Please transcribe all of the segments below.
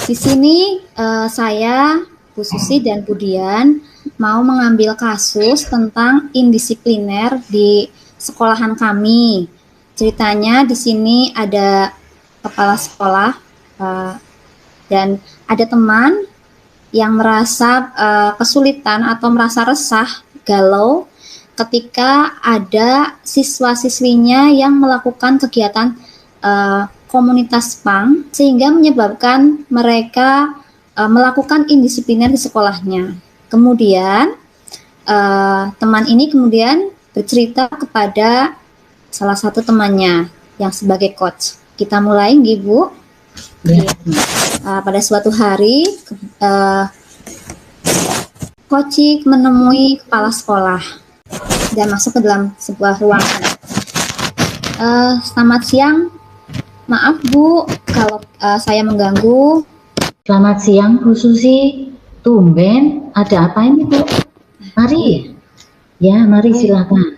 Di sini saya, Bu Susi dan Budian mau mengambil kasus tentang indisipliner di sekolahan kami. Ceritanya di sini ada kepala sekolah dan ada teman yang merasa kesulitan atau merasa resah, galau ketika ada siswa-siswinya yang melakukan kegiatan komunitas punk sehingga menyebabkan mereka melakukan indisipliner di sekolahnya. Kemudian teman ini kemudian bercerita kepada salah satu temannya yang sebagai coach. Kita mulai, Bu. Ya. Pada suatu hari Kocik menemui kepala sekolah dan masuk ke dalam sebuah ruangan. Selamat siang, maaf Bu kalau saya mengganggu. Selamat siang Bu Susi. Tumben, ada apa ini Bu? Mari. Ya, mari silakan.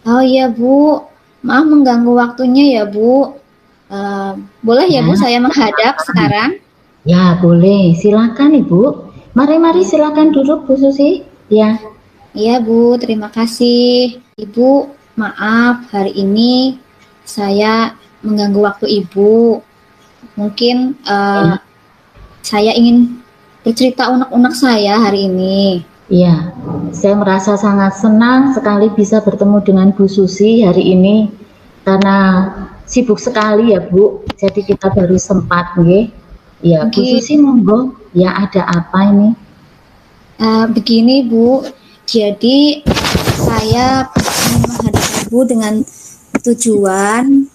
Oh iya Bu, maaf mengganggu waktunya ya Bu. Boleh ya Bu saya menghadap sekarang? Ya boleh, silakan Ibu. Mari silakan duduk Bu Susi. Ya. Iya Bu, terima kasih. Ibu, maaf hari ini saya mengganggu waktu Ibu. Mungkin saya ingin bercerita unek-unek saya hari ini. Iya, saya merasa sangat senang sekali bisa bertemu dengan Bu Susi hari ini karena sibuk sekali ya Bu. Jadi kita baru sempat nggih. Ya, Bu Susi monggo. Ya, ada apa ini? Begini Bu, jadi saya ingin menghadap Ibu dengan tujuan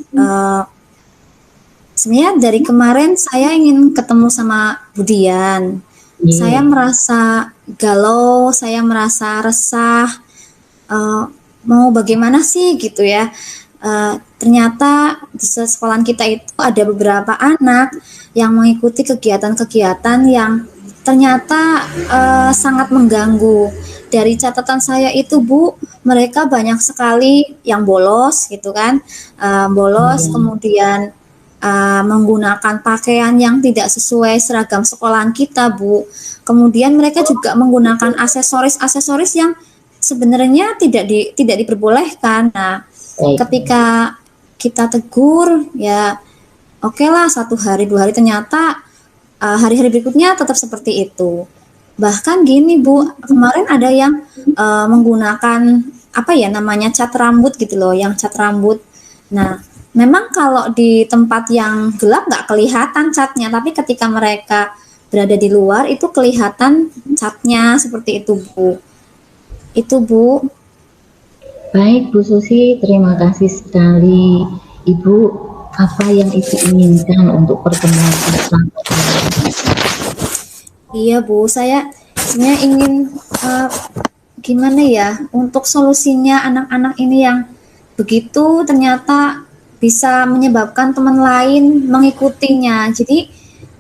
sebenarnya dari kemarin saya ingin ketemu sama Budian. Saya merasa galau, saya merasa resah, mau bagaimana sih gitu ya. Ternyata di sekolahan kita itu ada beberapa anak yang mengikuti kegiatan-kegiatan yang ternyata sangat mengganggu. Dari catatan saya itu Bu, mereka banyak sekali yang bolos gitu kan, bolos kemudian menggunakan pakaian yang tidak sesuai seragam sekolahan kita Bu. Kemudian mereka juga menggunakan aksesoris yang sebenarnya tidak diperbolehkan. Nah, ketika kita tegur ya oke lah 1 hari 2 hari, ternyata hari-hari berikutnya tetap seperti itu. Bahkan gini Bu, kemarin ada yang menggunakan apa ya namanya cat rambut gitu loh, yang cat rambut. Nah, memang kalau di tempat yang gelap nggak kelihatan catnya, tapi ketika mereka berada di luar itu kelihatan catnya seperti itu Bu. Itu Bu. Baik Bu Susi, terima kasih sekali Ibu. Apa yang Ibu inginkan untuk pertemuan kita? Iya Bu, saya sebenarnya ingin gimana ya untuk solusinya anak-anak ini yang begitu ternyata bisa menyebabkan teman lain mengikutinya. Jadi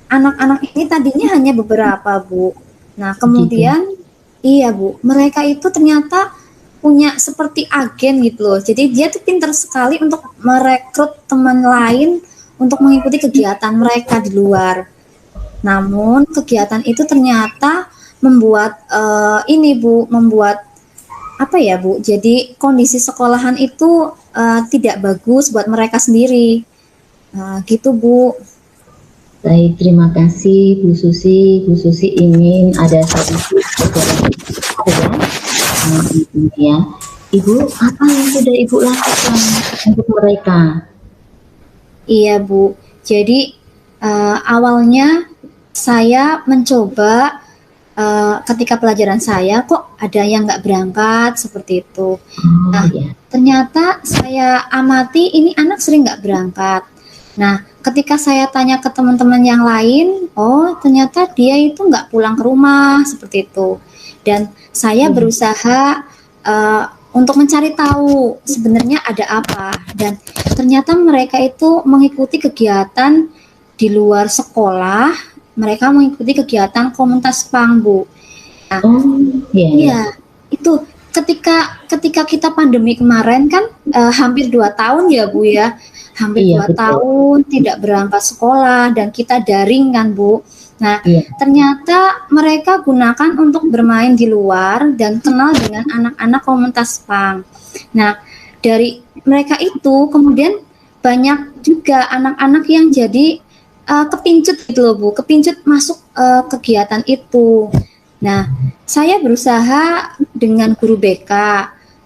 anak-anak ini tadinya hanya beberapa Bu. Nah kemudian iya Bu, mereka itu ternyata punya seperti agen gitu loh. Jadi dia tuh pintar sekali untuk merekrut teman lain untuk mengikuti kegiatan mereka di luar. Namun kegiatan itu ternyata membuat ini Bu, membuat apa ya Bu? Jadi kondisi sekolahan itu tidak bagus buat mereka sendiri. Gitu Bu. Baik, terima kasih Bu Susi. Bu Susi ingin ada satu ya. Ibu, apa yang sudah Ibu lakukan untuk mereka? Iya Bu. Jadi awalnya saya mencoba ketika pelajaran saya kok ada yang nggak berangkat seperti itu. Nah, ternyata saya amati ini anak sering nggak berangkat. Nah, ketika saya tanya ke teman-teman yang lain, oh ternyata dia itu nggak pulang ke rumah seperti itu. Dan saya berusaha untuk mencari tahu sebenarnya ada apa. Dan ternyata mereka itu mengikuti kegiatan di luar sekolah. Mereka mengikuti kegiatan komunitas punk Bu. Nah, iya, itu ketika kita pandemi kemarin kan hampir 2 tahun ya Bu ya, hampir Iya, 2 tahun tidak berangkat sekolah dan kita daring kan Bu. Nah, iya, ternyata mereka gunakan untuk bermain di luar dan kenal dengan anak-anak komunitas pang. Nah, dari mereka itu kemudian banyak juga anak-anak yang jadi kepincut gitu loh Bu, kepincut masuk kegiatan itu. Nah, saya berusaha dengan guru BK.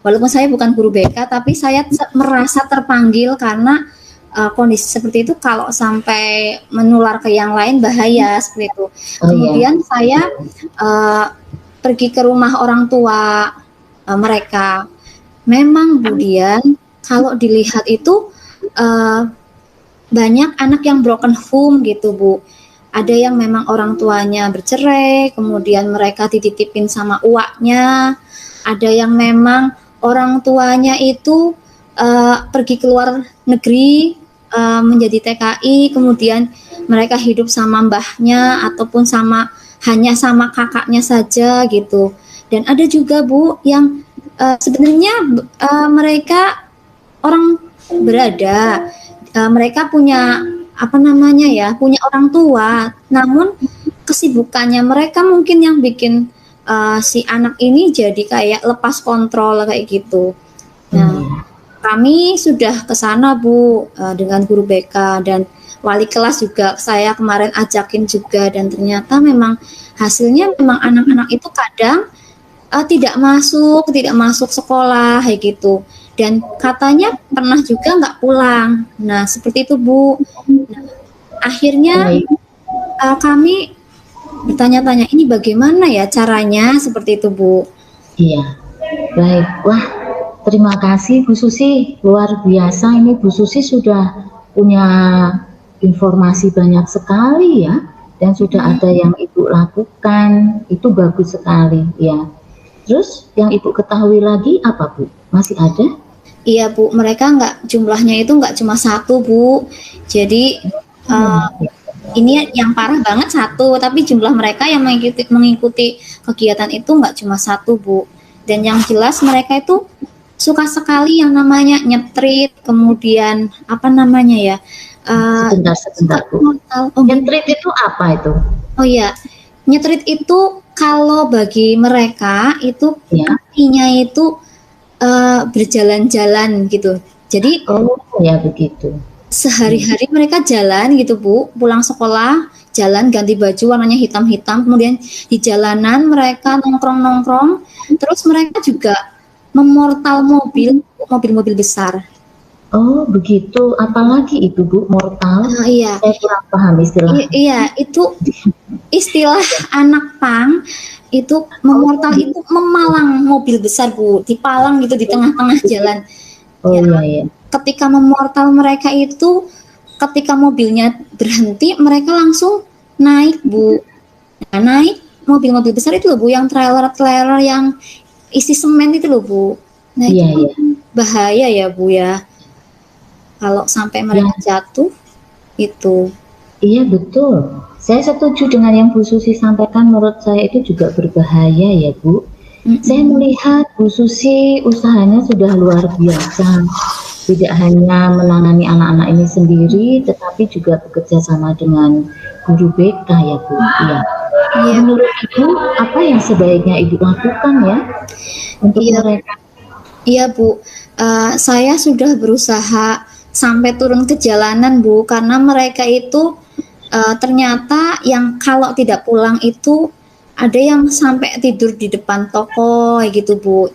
Walaupun saya bukan guru BK, tapi saya merasa terpanggil karena kondisi seperti itu kalau sampai menular ke yang lain bahaya seperti itu. oh iya, Kemudian saya pergi ke rumah orang tua mereka. Memang kemudian kalau dilihat itu banyak anak yang broken home gitu Bu. Ada yang memang orang tuanya bercerai, kemudian mereka dititipin sama uaknya. Ada yang memang orang tuanya itu pergi ke luar negeri menjadi TKI, kemudian mereka hidup sama mbahnya ataupun hanya sama kakaknya saja gitu. Dan ada juga Bu yang sebenarnya mereka orang berada, mereka punya punya orang tua, namun kesibukannya mereka mungkin yang bikin si anak ini jadi kayak lepas kontrol kayak gitu. Nah, kami sudah ke sana Bu dengan guru BK dan wali kelas juga saya kemarin ajakin juga, dan ternyata memang hasilnya memang anak-anak itu kadang tidak masuk sekolah kayak gitu, dan katanya pernah juga nggak pulang. Nah seperti itu Bu. Nah, akhirnya baik, kami bertanya-tanya ini bagaimana ya caranya seperti itu Bu. iya, baik. Wah, terima kasih Bu Susi, luar biasa ini Bu Susi sudah punya informasi banyak sekali ya, dan sudah ada yang Ibu lakukan, itu bagus sekali ya. Terus yang Ibu ketahui lagi apa Bu? Masih ada? Iya Bu, mereka jumlahnya itu nggak cuma satu Bu. Jadi ini yang parah banget satu, tapi jumlah mereka yang mengikuti kegiatan itu nggak cuma satu Bu. Dan yang jelas mereka itu suka sekali yang namanya nyetrit, kemudian Sebentar Bu. Nyentrit itu apa itu? Oh iya, nyetrit itu kalau bagi mereka itu Ya. artinya itu berjalan-jalan gitu. Jadi Oh ya begitu. sehari-hari mereka jalan gitu Bu, pulang sekolah jalan ganti baju warnanya hitam-hitam, kemudian di jalanan mereka nongkrong-nongkrong, terus mereka juga memortal mobil-mobil besar. Oh begitu. Apalagi itu Bu, mortal? Iya. Saya kurang paham istilahnya. Iya, itu istilah anak pang itu memortal itu memalang mobil besar Bu, dipalang gitu di tengah-tengah jalan. Oh Ya, iya ya. ketika memortal mereka itu, ketika mobilnya berhenti, mereka langsung naik Bu. Nah, naik mobil-mobil besar itu loh Bu, yang trailer-trailer yang isi semen itu loh Bu. Nah itu Iya ya. bahaya ya Bu ya, kalau sampai mereka jatuh itu. Iya betul. Saya setuju dengan yang Bu Susi sampaikan. Menurut saya itu juga berbahaya ya Bu. Saya melihat Bu Susi usahanya sudah luar biasa. Tidak hanya menangani anak-anak ini sendiri, tetapi juga bekerja sama dengan guru BK ya Bu. Iya. Menurut Ibu, apa yang sebaiknya Ibu lakukan ya untuk mereka? Iya Bu, saya sudah berusaha sampai turun ke jalanan Bu, karena mereka itu ternyata yang kalau tidak pulang itu ada yang sampai tidur di depan toko gitu Bu,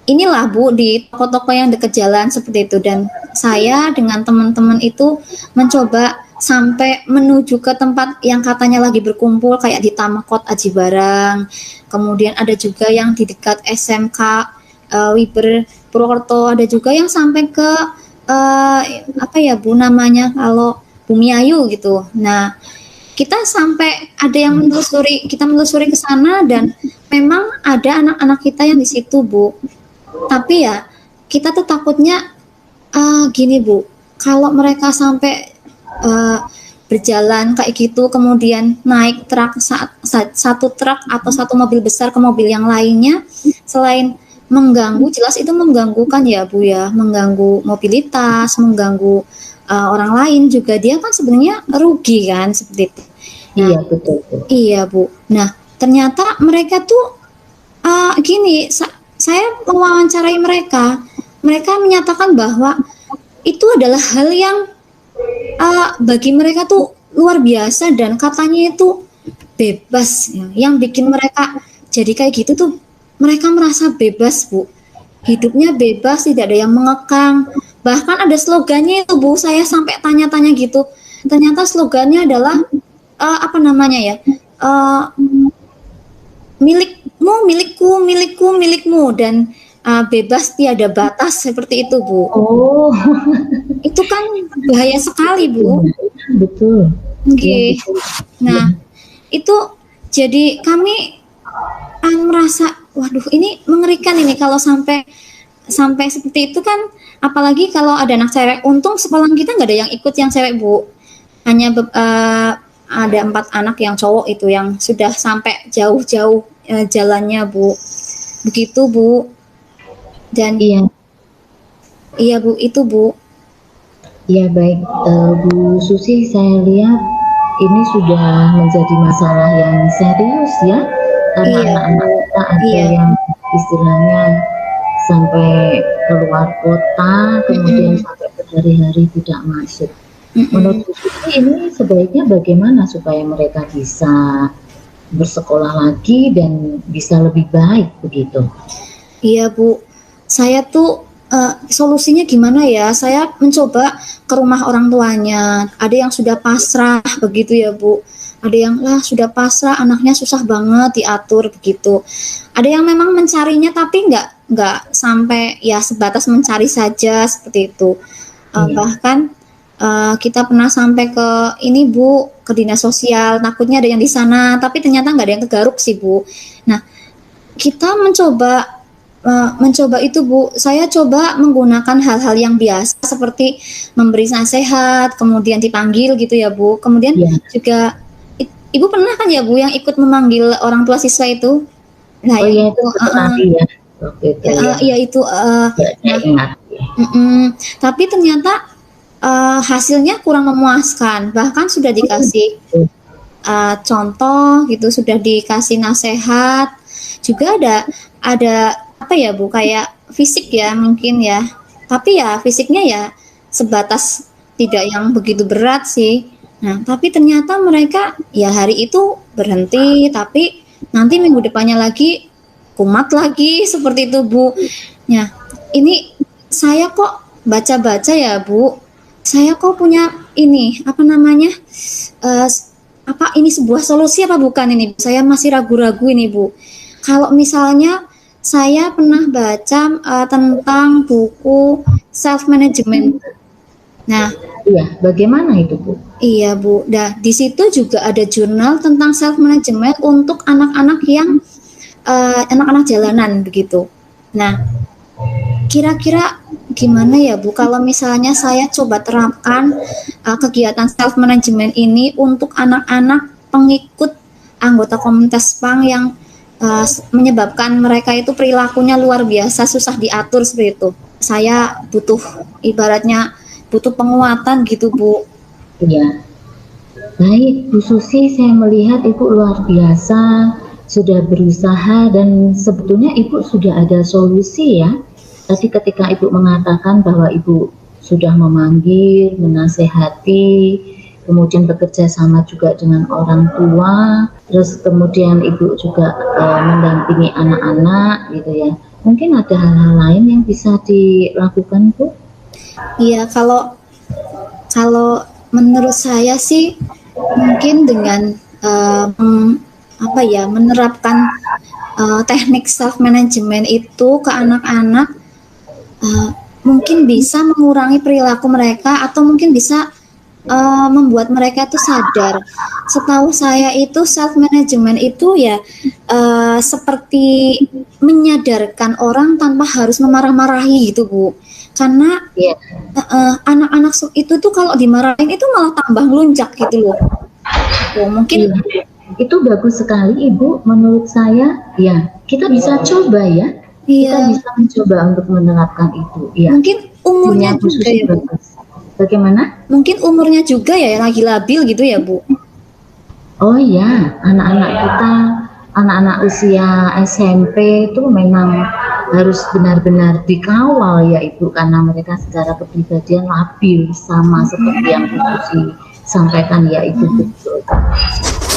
inilah Bu, di toko-toko yang dekat jalan seperti itu. Dan saya dengan teman-teman itu mencoba sampai menuju ke tempat yang katanya lagi berkumpul kayak di Tamakot Aji Barang, kemudian ada juga yang di dekat SMK Wiber Purwokerto, ada juga yang sampai ke apa ya Bu namanya, kalau Bumiayu gitu. Nah kita sampai ada yang kita menelusuri ke sana, dan memang ada anak-anak kita yang di situ Bu. Tapi ya kita tuh takutnya gini Bu, kalau mereka sampai berjalan kayak gitu, kemudian naik truk, satu truk atau satu mobil besar ke mobil yang lainnya, selain mengganggu, jelas itu mengganggu kan ya Bu ya, mengganggu mobilitas, mengganggu orang lain juga, dia kan sebenarnya rugi kan seperti itu. Nah, Iya, betul, Bu. iya Bu. Nah, ternyata mereka tuh gini, saya mewawancarai mereka, mereka menyatakan bahwa itu adalah hal yang bagi mereka tuh luar biasa dan katanya itu bebas ya. Yang bikin mereka jadi kayak gitu tuh mereka merasa bebas Bu, hidupnya bebas, tidak ada yang mengekang. Bahkan ada slogannya itu Bu, saya sampai tanya-tanya gitu, ternyata slogannya adalah apa namanya ya, milikmu, milikku, milikku, milikmu, dan bebas tiada batas, seperti itu Bu. Oh, Itu kan bahaya sekali Bu. betul. Iya, Nggih. betul. Nah, itu jadi kami merasa, waduh ini mengerikan ini kalau sampai sampai seperti itu kan, apalagi kalau ada anak cewek. Untung sekolah kita nggak ada yang ikut yang cewek Bu, hanya ada 4 anak yang cowok itu yang sudah sampai jauh-jauh jalannya Bu, begitu Bu. Dan Iya, iya Bu, itu Bu. iya baik, Bu Susi, saya lihat ini sudah menjadi masalah yang serius ya, karena Iya anak-anak Bu, kita ada iya. yang istilahnya sampai keluar kota, kemudian Mm-mm. sampai berhari-hari tidak masuk. Menurut Mm-mm. Bu Susi ini sebaiknya bagaimana supaya mereka bisa bersekolah lagi dan bisa lebih baik begitu? Iya Bu, saya tuh solusinya gimana ya? Saya mencoba ke rumah orang tuanya. Ada yang sudah pasrah begitu ya Bu. Ada yang lah sudah pasrah, anaknya susah banget diatur begitu. Ada yang memang mencarinya tapi nggak sampai ya sebatas mencari saja seperti itu. Iya, Bahkan kita pernah sampai ke ini Bu, ke dinas sosial. Takutnya ada yang di sana, tapi ternyata nggak ada yang ke Garuk sih Bu. Nah, kita mencoba itu Bu, saya coba menggunakan hal-hal yang biasa seperti memberi nasihat, kemudian dipanggil gitu ya Bu. Kemudian iya. juga Ibu pernah kan ya Bu yang ikut memanggil orang tua siswa itu? Nah Oh yang iya, itu, itu sekali ya, waktu itu ya. ya itu, Ya, saya nah, ingat. Ya. tapi ternyata hasilnya kurang memuaskan. Bahkan sudah dikasih contoh gitu, sudah dikasih nasihat, juga ada apa ya Bu, kayak fisik ya mungkin ya, tapi ya fisiknya ya sebatas, tidak yang begitu berat sih. Nah tapi ternyata mereka ya hari itu berhenti, tapi nanti minggu depannya lagi kumat lagi seperti itu Bu. Nah ini saya kok baca-baca ya Bu, saya kok punya ini apa namanya, eh, apa ini sebuah solusi apa bukan ini? Saya masih ragu-ragu ini Bu. Kalau misalnya saya pernah baca tentang buku self management. Nah, Iya, bagaimana itu, Bu? iya Bu. Nah, di situ juga ada jurnal tentang self management untuk anak-anak yang anak-anak jalanan begitu. Nah, kira-kira gimana ya Bu kalau misalnya saya coba terapkan kegiatan self management ini untuk anak-anak pengikut anggota komunitas PANG yang menyebabkan mereka itu perilakunya luar biasa susah diatur seperti itu. Saya butuh, ibaratnya butuh penguatan gitu Bu. Iya. Baik, Bu Susi, saya melihat Ibu luar biasa, sudah berusaha dan sebetulnya Ibu sudah ada solusi ya. Tadi ketika Ibu mengatakan bahwa Ibu sudah memanggil, menasehati, kemudian bekerja sama juga dengan orang tua, terus kemudian Ibu juga mendampingi anak-anak gitu ya. Mungkin ada hal-hal lain yang bisa dilakukan, Bu? Iya, kalau kalau menurut saya sih mungkin dengan apa ya, menerapkan teknik self management itu ke anak-anak, mungkin bisa mengurangi perilaku mereka atau mungkin bisa membuat mereka itu sadar. Setahu saya itu self management itu ya seperti menyadarkan orang tanpa harus memarah-marahi gitu Bu. karena Iya. anak-anak itu tuh kalau dimarahin itu malah tambah ngelunjak gitu loh. Tuh, mungkin Iya. Itu bagus sekali Ibu, menurut saya ya kita bisa coba ya, kita iya, bisa mencoba untuk menerapkan itu ya. mungkin umurnya Punya Bu juga Susi ya Bu. bagus. Bagaimana? Mungkin umurnya juga ya lagi labil gitu ya Bu. Oh iya, anak-anak kita, anak-anak usia SMP itu memang harus benar-benar dikawal ya Ibu, karena mereka secara kepribadian labil sama seperti yang Bu Susi sampaikan ya itu betul.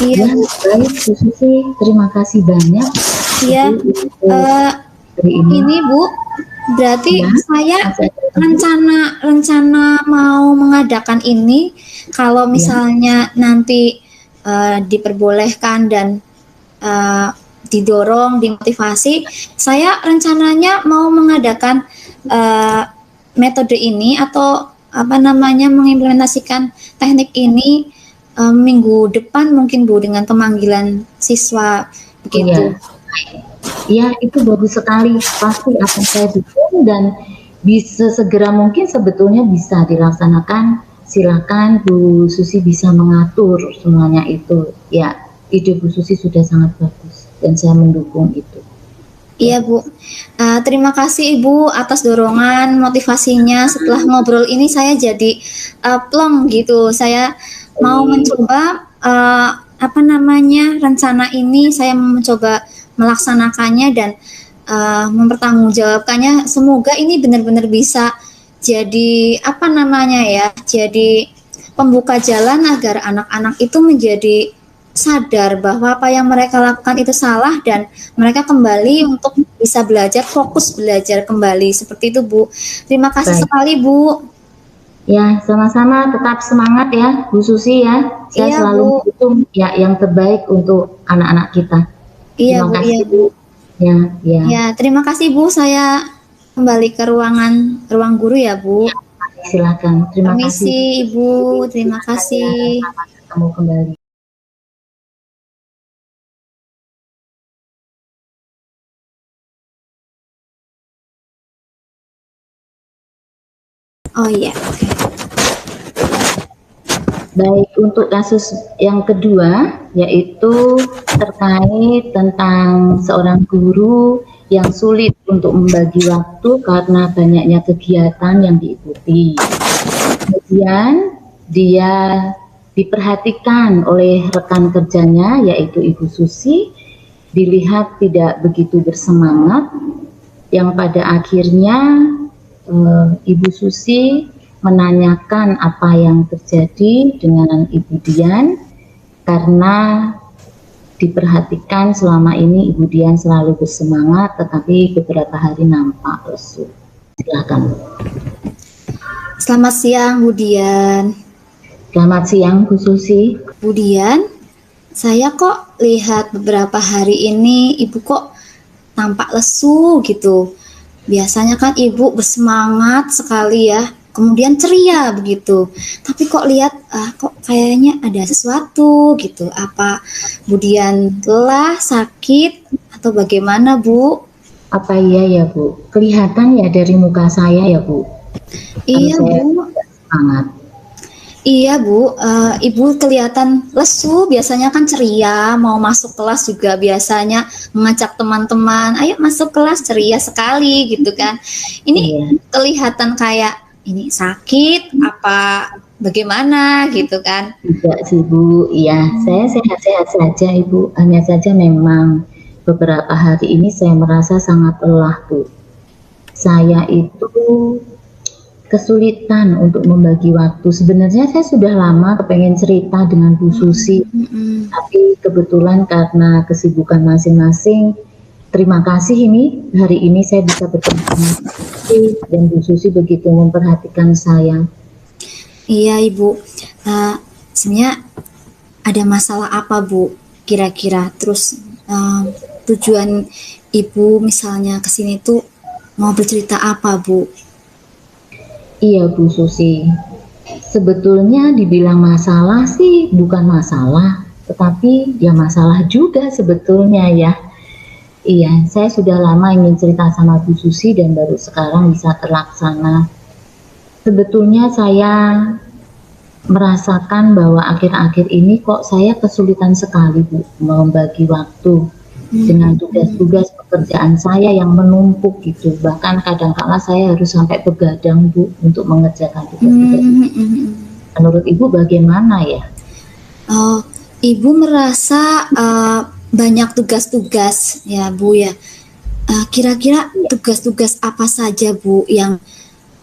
Iya Ya, Bu. baik Bu Susi, terima kasih banyak Iya. Ibu untuk Eh, hari ini. ini Bu, berarti Ya, saya masih ada lagi. rencana mau mengadakan ini kalau Ya, misalnya nanti diperbolehkan dan eh, didorong, dimotivasi, saya rencananya mau mengadakan eh, metode ini atau apa namanya mengimplementasikan teknik ini minggu depan mungkin Bu dengan pemanggilan siswa iya. begitu. Ya, itu bagus sekali. Pasti akan saya dukung dan bisa segera mungkin sebetulnya bisa dilaksanakan. Silakan Bu Susi bisa mengatur semuanya itu. Ya, ide Bu Susi sudah sangat bagus dan saya mendukung itu. Iya Bu, terima kasih Ibu atas dorongan motivasinya. Setelah ngobrol ini saya jadi plong gitu. Saya mau mencoba apa namanya rencana ini. Saya mencoba melaksanakannya dan mempertanggungjawabkannya. Semoga ini benar-benar bisa jadi apa namanya ya, jadi pembuka jalan agar anak-anak itu menjadi sadar bahwa apa yang mereka lakukan itu salah dan mereka kembali untuk bisa belajar, fokus belajar kembali. Seperti itu Bu. Terima kasih Baik. sekali Bu. Ya, sama-sama tetap semangat ya Bu Susi ya. Saya Iya selalu Bu. mendukung ya yang terbaik untuk anak-anak kita. Iya Terima Bu, kasih. iya Bu. Ya, ya. Ya, terima kasih Bu. Saya kembali ke ruang guru ya Bu. Silakan. Terima kasih. Permisi Ibu, terima kasih. Sampai ketemu kembali. Oh iya, oke. Baik, untuk kasus yang kedua, yaitu terkait tentang seorang guru yang sulit untuk membagi waktu karena banyaknya kegiatan yang diikuti. Kemudian dia diperhatikan oleh rekan kerjanya, yaitu Ibu Susi, dilihat tidak begitu bersemangat, yang pada akhirnya Ibu Susi menanyakan apa yang terjadi dengan Ibu Dian karena diperhatikan selama ini Ibu Dian selalu bersemangat tetapi beberapa hari nampak lesu. Silakan. Selamat siang Bu Dian. Selamat siang Bu Susi. Bu Dian, saya kok lihat beberapa hari ini Ibu kok tampak lesu gitu. Biasanya kan Ibu bersemangat sekali ya, kemudian ceria begitu. Tapi kok lihat kok kayaknya ada sesuatu gitu. Apa Bu Dian lelah, sakit atau bagaimana Bu? Apa iya ya Bu? Kelihatan ya dari muka saya ya Bu? Iya saya Bu. Semangat. Iya Bu, Ibu kelihatan lesu, biasanya kan ceria, mau masuk kelas juga biasanya mengajak teman-teman, ayo masuk kelas, ceria sekali gitu kan. Ini Iya. kelihatan kayak ini sakit apa bagaimana gitu kan. Tidak sih Bu, iya saya sehat-sehat saja Ibu, hanya saja memang beberapa hari ini saya merasa sangat lelah Bu. Saya itu kesulitan untuk membagi waktu. Sebenarnya saya sudah lama kepengen cerita dengan Bu Susi, tapi kebetulan karena kesibukan masing-masing, terima kasih ini hari ini saya bisa bertemu dengan Bu Susi dan Bu Susi begitu memperhatikan saya. Iya Ibu, sebenarnya ada masalah apa Bu kira-kira? Terus tujuan Ibu misalnya ke sini tuh mau bercerita apa Bu? Iya Bu Susi, sebetulnya dibilang masalah sih bukan masalah, tetapi ya masalah juga sebetulnya ya. Iya, saya sudah lama ingin cerita sama Bu Susi dan baru sekarang bisa terlaksana. Sebetulnya saya merasakan bahwa akhir-akhir ini kok saya kesulitan sekali Bu membagi waktu dengan tugas-tugas pekerjaan saya yang menumpuk gitu. Bahkan kadang-kala saya harus sampai begadang Bu untuk mengerjakan tugas-tugas. Menurut Ibu bagaimana ya? Oh, Ibu merasa banyak tugas-tugas ya Bu ya. Kira-kira tugas-tugas apa saja Bu yang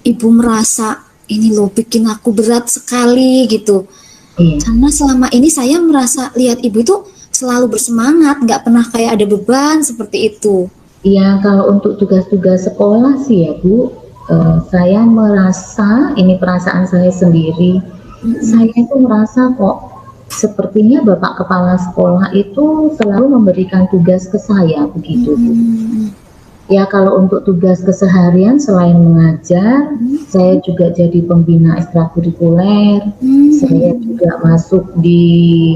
Ibu merasa ini loh bikin aku berat sekali gitu. Karena selama ini saya merasa lihat Ibu itu selalu bersemangat, nggak pernah kayak ada beban seperti itu. Iya, kalau untuk tugas-tugas sekolah sih ya Bu, saya merasa, ini perasaan saya sendiri, saya itu merasa kok sepertinya Bapak Kepala Sekolah itu selalu memberikan tugas ke saya begitu Bu. Ya kalau untuk tugas keseharian selain mengajar, saya juga jadi pembina ekstrakurikuler, saya juga masuk di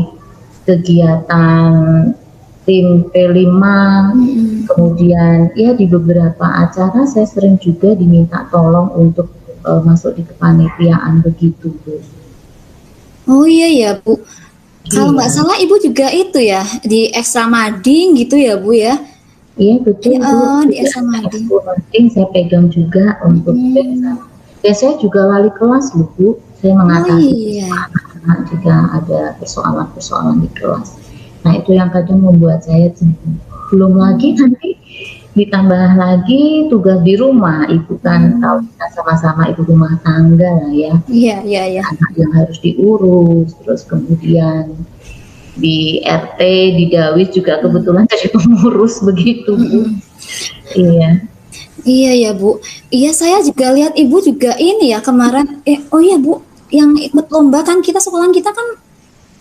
kegiatan tim P5, kemudian ya di beberapa acara saya sering juga diminta tolong untuk masuk di kepanitiaan begitu Bu. Oh iya ya Bu, kalau nggak salah Ibu juga itu ya di ekstra mading gitu ya Bu ya? Iya betul Bu, di ekstra mading. Saya pegang juga untuk dan saya juga wali kelas loh Bu, saya mengatasi anak-anak jika ada persoalan-persoalan di kelas. Nah itu yang kadang membuat saya jenuh. Belum lagi nanti ditambah lagi tugas di rumah, Ibu kan tahu kita sama-sama ibu rumah tangga lah ya. Iya. Anak yang harus diurus, terus kemudian di RT, di Dawis juga kebetulan jadi pengurus begitu Bu. Iya. Iya ya Bu. Iya saya juga lihat Ibu juga ini ya kemarin. Oh iya Bu, yang ikut lomba kan kita sekolahan kita kan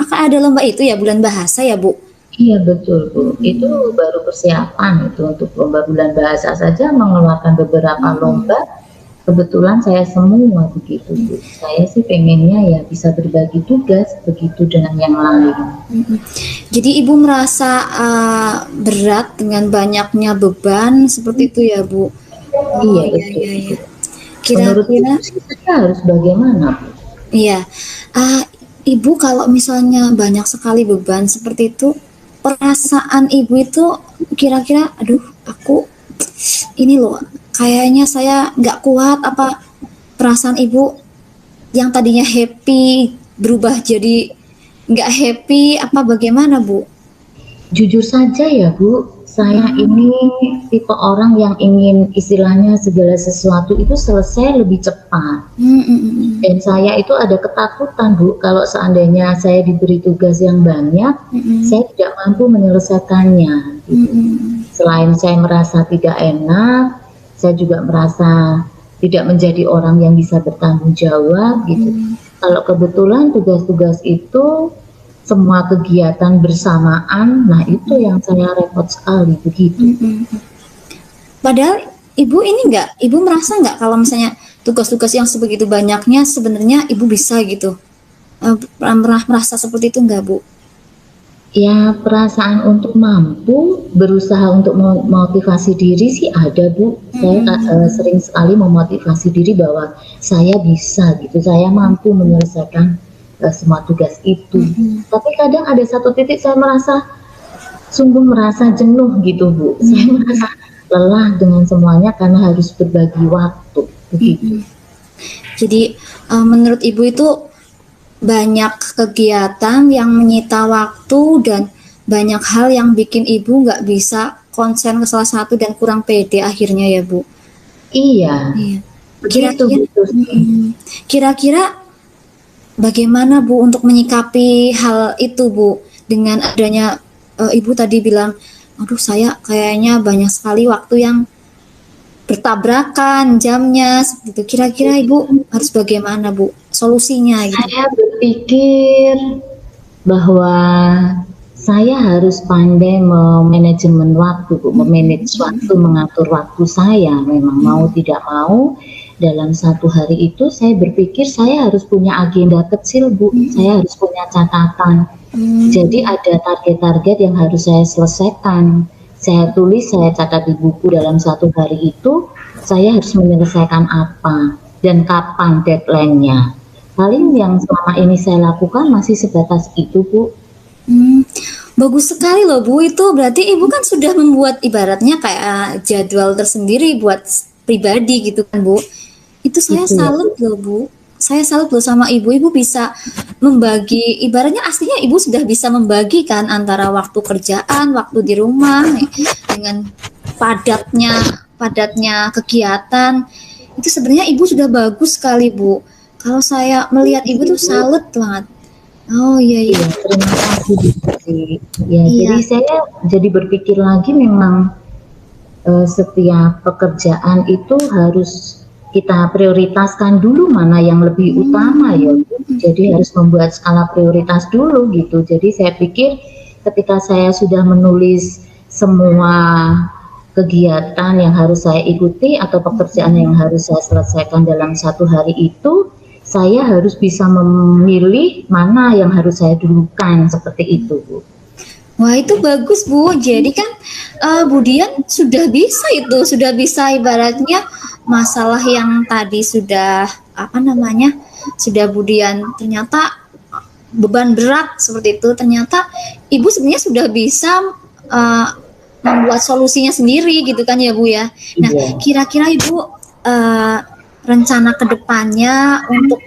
akan ada lomba itu ya bulan bahasa ya Bu. Iya betul Bu. Itu baru persiapan itu untuk lomba bulan bahasa saja mengeluarkan beberapa lomba. Kebetulan saya semua begitu Bu. Saya sih pengennya ya bisa berbagi tugas begitu dengan yang lain. Jadi Ibu merasa berat dengan banyaknya beban seperti itu ya Bu? Iya betul. Iya. Kira-kira kita harus bagaimana Bu? Iya, Ibu kalau misalnya banyak sekali beban seperti itu, perasaan Ibu itu kira-kira, aduh aku ini loh, kayaknya saya nggak kuat, apa perasaan Ibu yang tadinya happy berubah jadi nggak happy, apa bagaimana Bu? Jujur saja ya Bu, saya ini tipe orang yang ingin istilahnya segala sesuatu itu selesai lebih cepat. Dan saya itu ada ketakutan Bu, kalau seandainya saya diberi tugas yang banyak, saya tidak mampu menyelesaikannya. Gitu. Selain saya merasa tidak enak, saya juga merasa tidak menjadi orang yang bisa bertanggung jawab gitu. Kalau kebetulan tugas-tugas itu semua kegiatan bersamaan, nah itu yang saya repot sekali begitu. Padahal Ibu ini Ibu merasa nggak kalau misalnya tugas-tugas yang sebegitu banyaknya sebenarnya Ibu bisa gitu? Pernah merasa seperti itu nggak Bu? Ya perasaan untuk mampu, berusaha untuk memotivasi diri sih ada Bu. Saya sering sekali memotivasi diri bahwa saya bisa gitu, saya mampu menyelesaikan semua tugas itu. Tapi kadang ada satu titik saya sungguh merasa jenuh gitu Bu. Saya merasa lelah dengan semuanya karena harus berbagi waktu begitu. Jadi menurut Ibu itu banyak kegiatan yang menyita waktu dan banyak hal yang bikin Ibu nggak bisa konsen ke salah satu dan kurang pede akhirnya ya Bu? Iya. Kira-kira bagaimana Bu untuk menyikapi hal itu Bu? Dengan adanya Ibu tadi bilang, aduh saya kayaknya banyak sekali waktu yang bertabrakan jamnya seperti itu. Kira-kira Ibu harus bagaimana Bu solusinya gitu? Saya berpikir bahwa saya harus pandai memanajemen waktu Bu, memanage waktu, mengatur waktu saya. Memang mau tidak mau dalam satu hari itu saya berpikir saya harus punya agenda kecil Bu, saya harus punya catatan. Jadi ada target-target yang harus saya selesaikan. Saya tulis, saya catat di buku dalam satu hari itu, saya harus menyelesaikan apa dan kapan deadline-nya. Paling yang selama ini saya lakukan masih sebatas itu, Bu. Bagus sekali loh Bu, itu berarti Ibu kan sudah membuat ibaratnya kayak jadwal tersendiri buat pribadi gitu kan Bu. Itu saya Itu ya. salut loh Bu. Saya salut loh sama Ibu. Ibu bisa membagi, ibaratnya aslinya Ibu sudah bisa membagi kan antara waktu kerjaan, waktu di rumah dengan padatnya kegiatan. Itu sebenarnya Ibu sudah bagus sekali Bu. Kalau saya melihat Ibu tuh salut banget. Oh iya iya. Iya, terima kasih Bu Putri. Ya, Iya. jadi saya jadi berpikir lagi memang setiap pekerjaan itu harus kita prioritaskan dulu mana yang lebih utama ya. Jadi harus membuat skala prioritas dulu gitu. Jadi saya pikir ketika saya sudah menulis semua kegiatan yang harus saya ikuti atau pekerjaan yang harus saya selesaikan dalam satu hari itu, saya harus bisa memilih mana yang harus saya dulukan seperti itu, Bu. Wah itu bagus Bu, jadi kan Bu Dian sudah bisa ibaratnya masalah yang tadi sudah sudah Bu Dian ternyata beban berat seperti itu, ternyata Ibu sebenarnya sudah bisa membuat solusinya sendiri gitu kan ya Bu ya. Nah Iya. kira-kira Ibu rencana kedepannya untuk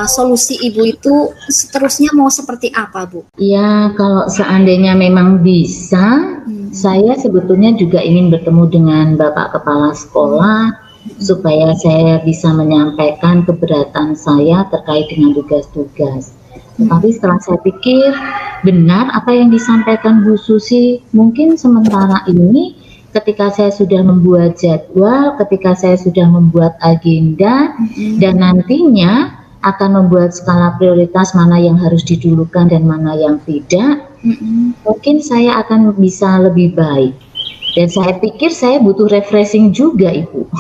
solusi Ibu itu seterusnya mau seperti apa Bu? Ya, kalau seandainya memang bisa, saya sebetulnya juga ingin bertemu dengan Bapak Kepala Sekolah supaya saya bisa menyampaikan keberatan saya terkait dengan tugas-tugas. Tetapi setelah saya pikir benar apa yang disampaikan Bu Susi, mungkin sementara ini ketika saya sudah membuat jadwal, ketika saya sudah membuat agenda, dan nantinya akan membuat skala prioritas mana yang harus didulukan dan mana yang tidak, mungkin saya akan bisa lebih baik. Dan saya pikir saya butuh refreshing juga, Ibu.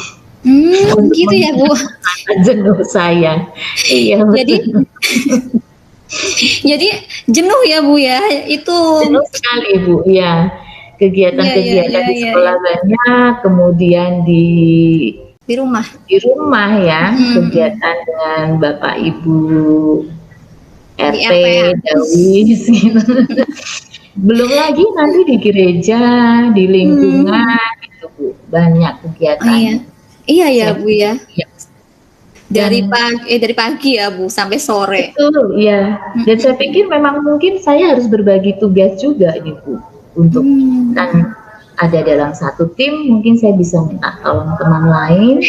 Gitu ya Bu. Jenuh saya. Iya, Jadi jenuh ya Bu ya, itu jenuh sekali, Ibu. Ya, kegiatan-kegiatan di sekolah banyak, kemudian di rumah ya, kegiatan dengan Bapak Ibu RT, Dawis gitu. Belum lagi nanti di gereja, di lingkungan gitu Bu, banyak kegiatan. Iya ya Bu ya. Dari pagi ya Bu sampai sore. Betul, ya. Dan saya pikir memang mungkin saya harus berbagi tugas juga ini Bu, untuk kan ada dalam satu tim, mungkin saya bisa minta tolong teman lain,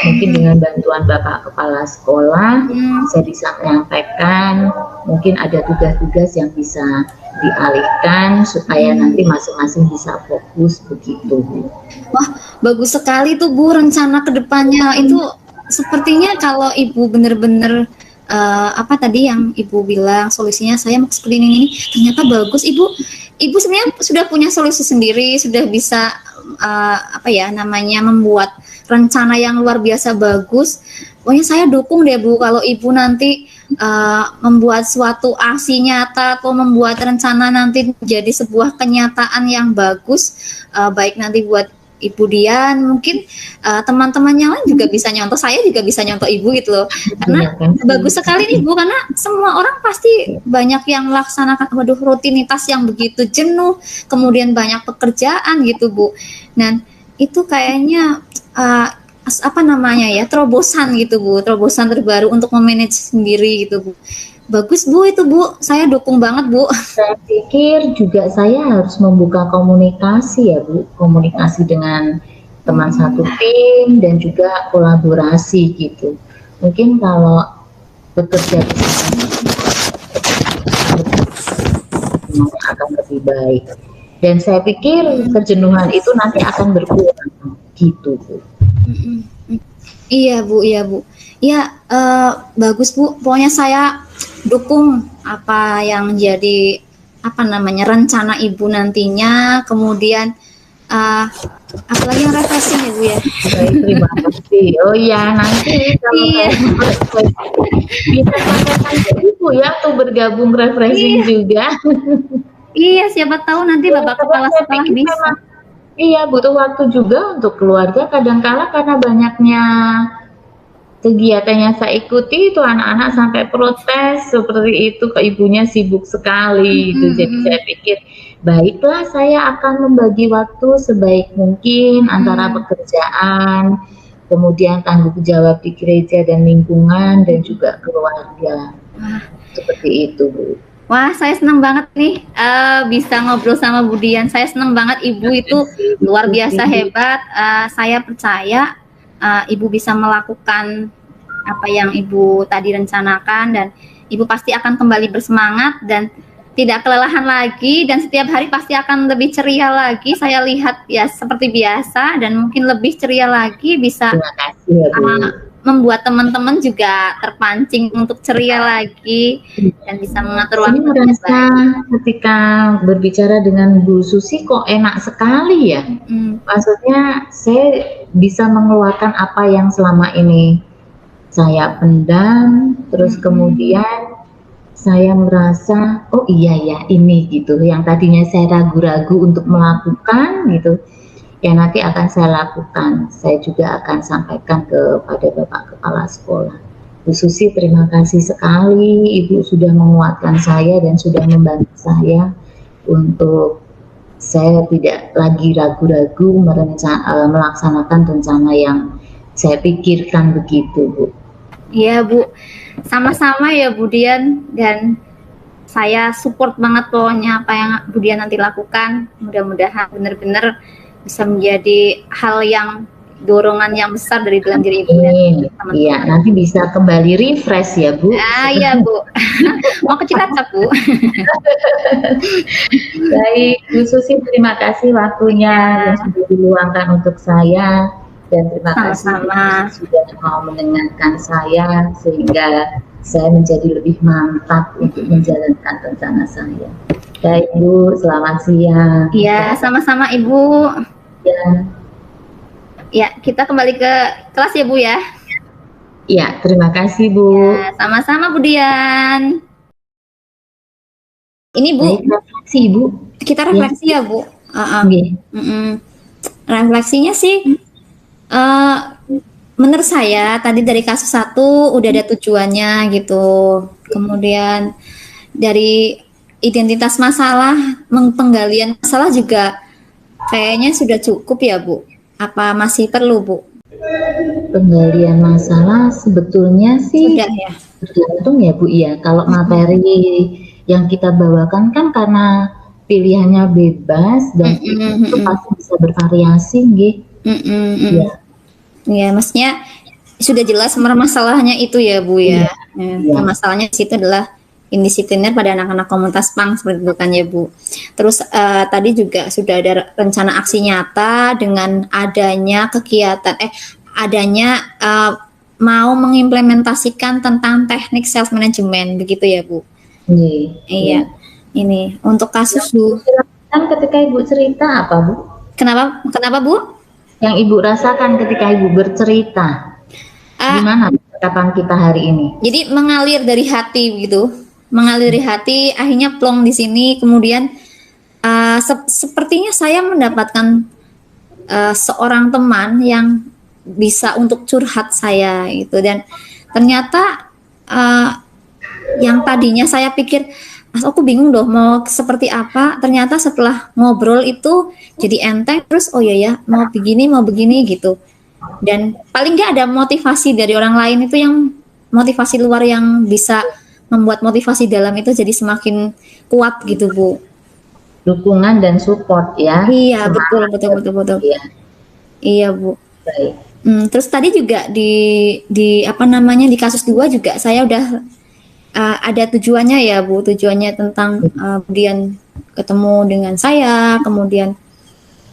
mungkin dengan bantuan Bapak Kepala Sekolah, saya bisa menyampaikan, mungkin ada tugas-tugas yang bisa dialihkan supaya nanti masing-masing bisa fokus begitu. Wah, bagus sekali tuh Bu rencana kedepannya itu. Sepertinya kalau Ibu benar-benar apa tadi yang Ibu bilang solusinya saya mau seperti ini, ternyata bagus Ibu sebenarnya sudah punya solusi sendiri, sudah bisa membuat rencana yang luar biasa bagus. Pokoknya saya dukung deh Bu kalau Ibu nanti membuat suatu aksi nyata atau membuat rencana nanti menjadi sebuah kenyataan yang bagus, baik nanti buat Ibu Dian, mungkin teman-teman yang lain juga bisa nyontoh, saya juga bisa nyontoh Ibu gitu loh, karena bagus sekali nih Bu, karena semua orang pasti banyak yang melaksanakan rutinitas yang begitu jenuh, kemudian banyak pekerjaan gitu Bu. Dan itu kayaknya terobosan gitu Bu, terobosan terbaru untuk memanage sendiri gitu Bu. Bagus Bu itu Bu, saya dukung banget Bu. Saya pikir juga saya harus membuka komunikasi ya Bu, komunikasi dengan teman satu tim dan juga kolaborasi gitu. Mungkin kalau bekerja akan lebih baik. Dan saya pikir kejenuhan itu nanti akan berkurang gitu Bu. Iya Bu. Ya bagus Bu. Pokoknya saya dukung apa yang jadi rencana Ibu nantinya. Kemudian apalagi yang refreshing ya Bu ya. Baik, terima kasih. Oh iya, nanti kalau bisa kontak Ibu ya untuk bergabung refreshing juga. Iya, siapa tahu nanti Bapak Kepala Sekolah bisa. Iya, butuh waktu juga untuk keluarga. Kadang-kala karena banyaknya kegiatan yang saya ikuti itu anak-anak sampai protes seperti itu, ke ibunya sibuk sekali gitu. Jadi saya pikir, baiklah saya akan membagi waktu sebaik mungkin antara pekerjaan, kemudian tanggung jawab di gereja dan lingkungan dan juga keluarga. Seperti itu, Bu. Wah, saya senang banget nih bisa ngobrol sama Bu Dian. Saya senang banget, Ibu itu luar biasa hebat. Saya percaya Ibu bisa melakukan apa yang Ibu tadi rencanakan, dan Ibu pasti akan kembali bersemangat dan tidak kelelahan lagi, dan setiap hari pasti akan lebih ceria lagi. Saya lihat ya seperti biasa dan mungkin lebih ceria lagi, bisa Terima kasih ya, Bu. Membuat teman-teman juga terpancing untuk ceria lagi dan bisa mengatur Saya waktu. merasa ketika berbicara dengan Bu Susi kok enak sekali ya. Maksudnya saya bisa mengeluarkan apa yang selama ini saya pendam, terus kemudian saya merasa, oh iya ya ini gitu, yang tadinya saya ragu-ragu untuk melakukan gitu, ya nanti akan saya lakukan. Saya juga akan sampaikan kepada Bapak Kepala Sekolah. Bu Susi, terima kasih sekali Ibu sudah menguatkan saya dan sudah membantu saya untuk saya tidak lagi ragu-ragu melaksanakan rencana yang saya pikirkan begitu, Bu. Iya, Bu. Sama-sama ya, Bu Dian, dan saya support banget pokoknya apa yang Bu Dian nanti lakukan. Mudah-mudahan benar-benar bisa menjadi hal yang dorongan yang besar dari dalam diri Ibu dan teman-teman. Iya, nanti bisa kembali refresh ya, Bu. Iya, Bu. Mau ke Cilacap, Bu. Baik, Bu Susi, terima kasih waktunya yang sudah diluangkan untuk saya, dan terima kasih sudah mau mendengarkan saya sehingga saya menjadi lebih mantap untuk menjalankan rencana saya. Baik, Bu, selamat siang. Iya, sama-sama Ibu. Ya. Ya, kita kembali ke kelas ya, Bu ya. Ya, terima kasih, Bu. Ya, sama-sama Bu Dian. Ini Bu. Baik, refleksi, Bu. Kita refleksi ya, Bu. Refleksinya sih, menurut saya tadi dari kasus 1 udah ada tujuannya gitu. Kemudian dari identitas masalah, penggalian masalah juga kayaknya sudah cukup ya, Bu. Apa masih perlu, Bu? Penggalian masalah sebetulnya sih sudah ya. Tergantung ya, Bu, ya. Kalau materi yang kita bawakan kan karena pilihannya bebas dan itu pasti bisa bervariasi, nggih. Ya. Ya, maksudnya sudah jelas masalahnya itu ya, Bu ya. Masalahnya di situ adalah indisipliner pada anak-anak komunitas PANG seperti itu kan ya, Bu. Terus tadi juga sudah ada rencana aksi nyata dengan adanya kegiatan mau mengimplementasikan tentang teknik self management begitu ya, Bu. Iya. Ini untuk kasus Bu. Kan ketika Ibu cerita apa, Bu? Kenapa, Bu? Yang Ibu rasakan ketika Ibu bercerita. Gimana percakapan kita hari ini? Jadi mengalir dari hati gitu. Mengalir dari hati, akhirnya plong di sini. Kemudian sepertinya saya mendapatkan seorang teman yang bisa untuk curhat saya gitu, dan ternyata yang tadinya saya pikir aku bingung loh mau seperti apa, ternyata setelah ngobrol itu jadi enteng, terus oh ya mau begini gitu, dan paling nggak ada motivasi dari orang lain itu, yang motivasi luar yang bisa membuat motivasi dalam itu jadi semakin kuat gitu, Bu. Dukungan dan support ya. Iya, betul. Iya. Iya, Bu. Baik. Terus tadi juga di kasus 2 juga saya udah ada tujuannya ya, Bu. Tujuannya tentang kemudian ketemu dengan saya, kemudian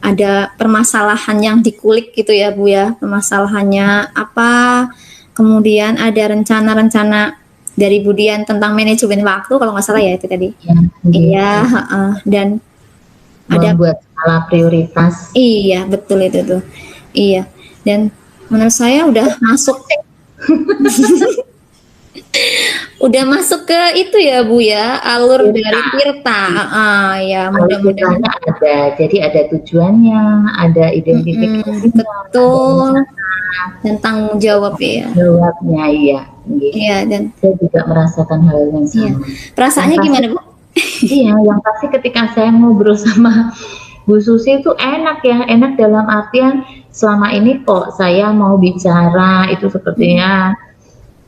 ada permasalahan yang dikulik gitu ya, Bu ya. Permasalahannya apa? Kemudian ada rencana-rencana dari Bu Dian tentang manajemen waktu kalau nggak salah ya itu tadi. Iya, dan ada membuat skala prioritas. Iya, betul itu tuh. Iya. Dan menurut saya udah masuk udah masuk ke itu ya Bu ya, alur dari Tirta. Tirta. Ya Kalau mudah-mudahan. tirtanya ada, jadi ada tujuannya, ada identifikasinya, ada Betul. rencana Dan tanggung jawab ya. jawabnya, iya. Nggih. Iya dan Saya juga merasakan hal yang iya. sama. Yang Perasaannya pasti gimana Bu? iya, yang pasti ketika saya ngobrol sama Bu Susi itu enak ya, enak dalam artian selama ini kok saya mau bicara itu sepertinya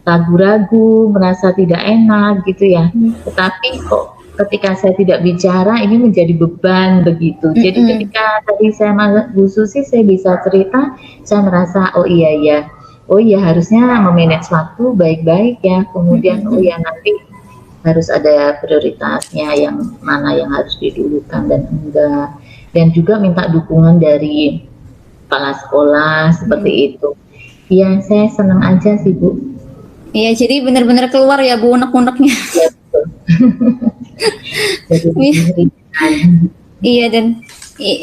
ragu-ragu, merasa tidak enak gitu ya. Tetapi kok ketika saya tidak bicara ini menjadi beban begitu. Jadi ketika tadi saya sama Bu Susi saya bisa cerita, saya merasa oh iya ya, oh iya harusnya memanage waktu baik-baik ya. Kemudian oh ya nanti harus ada prioritasnya yang mana yang harus didulukan dan enggak. Dan juga minta dukungan dari kepala sekolah seperti itu. Ya saya senang aja sih Bu. Iya, jadi benar-benar keluar ya Bu unek-uneknya. Ya, betul. Jadi ringan. Iya dan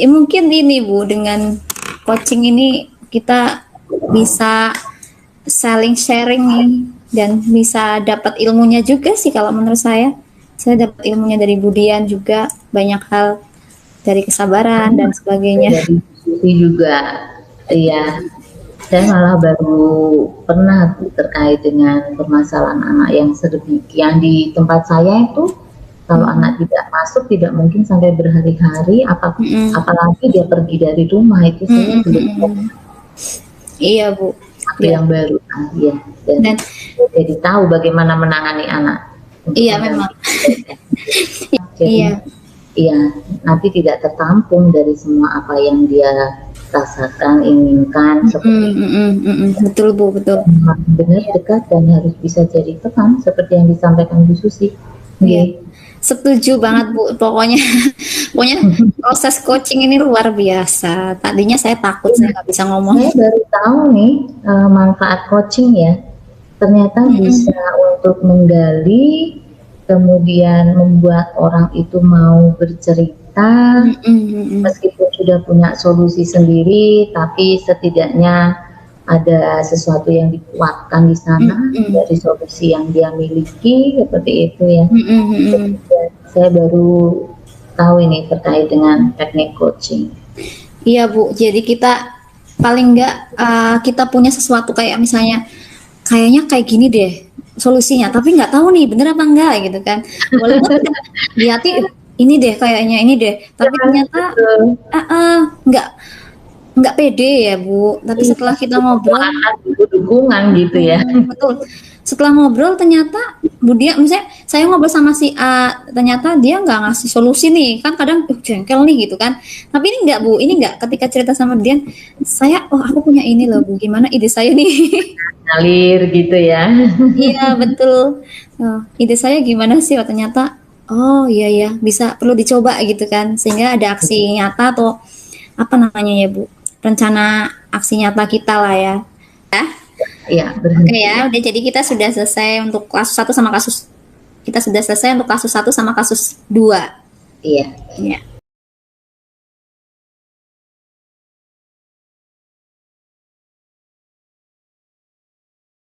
mungkin ini Bu dengan coaching ini kita bisa saling sharing nih dan bisa dapat ilmunya juga sih kalau menurut saya. Saya dapat ilmunya dari Budian juga banyak hal dari kesabaran dan sebagainya. Dari Susi juga, iya. Saya malah baru pernah Bu, terkait dengan permasalahan anak yang sedemikian di tempat saya itu kalau anak tidak masuk tidak mungkin sampai berhari-hari apalagi dia pergi dari rumah itu saya belum Iya Bu. ada yang baru ya dan jadi tahu bagaimana menangani anak. Iya memang. Jadi, iya nanti tidak tertampung dari semua apa yang dia rasakan, inginkan seperti betul Bu, betul. Benar dekat dan harus bisa jadi teman seperti yang disampaikan Bu Susi. Iya. Setuju banget Bu. Pokoknya proses coaching ini luar biasa. Tadinya saya takut saya nggak bisa ngomong. Saya baru tahu nih manfaat coaching ya. Ternyata bisa untuk menggali, kemudian membuat orang itu mau bercerita. Meskipun sudah punya solusi sendiri, tapi setidaknya ada sesuatu yang dikuatkan di sana dari solusi yang dia miliki seperti itu ya. Saya baru tahu ini terkait dengan teknik coaching. Iya Bu, jadi kita paling enggak kita punya sesuatu kayak misalnya kayaknya kayak gini deh solusinya, tapi nggak tahu nih bener apa enggak gitu kan. Walaupun lihatnya ini deh kayaknya ini deh, tapi ternyata nggak pede ya Bu. Tapi setelah kita ngobrol, dukungan gitu ya. Betul. Setelah ngobrol ternyata misalnya saya ngobrol sama si A, ternyata dia nggak ngasih solusi nih. Kan kadang jengkel nih gitu kan. Tapi ini nggak Bu, ini nggak ketika cerita sama dia, aku punya ini loh Bu, gimana ide saya nih? Ngalir gitu ya. Iya betul. Ide saya gimana sih? Ternyata iya bisa perlu dicoba gitu kan, sehingga ada aksi nyata atau apa namanya ya Bu, rencana aksi nyata kita lah ya. Iya, Oke ya, udah jadi kita sudah selesai untuk kasus 1 sama kasus 2. Iya. Iya.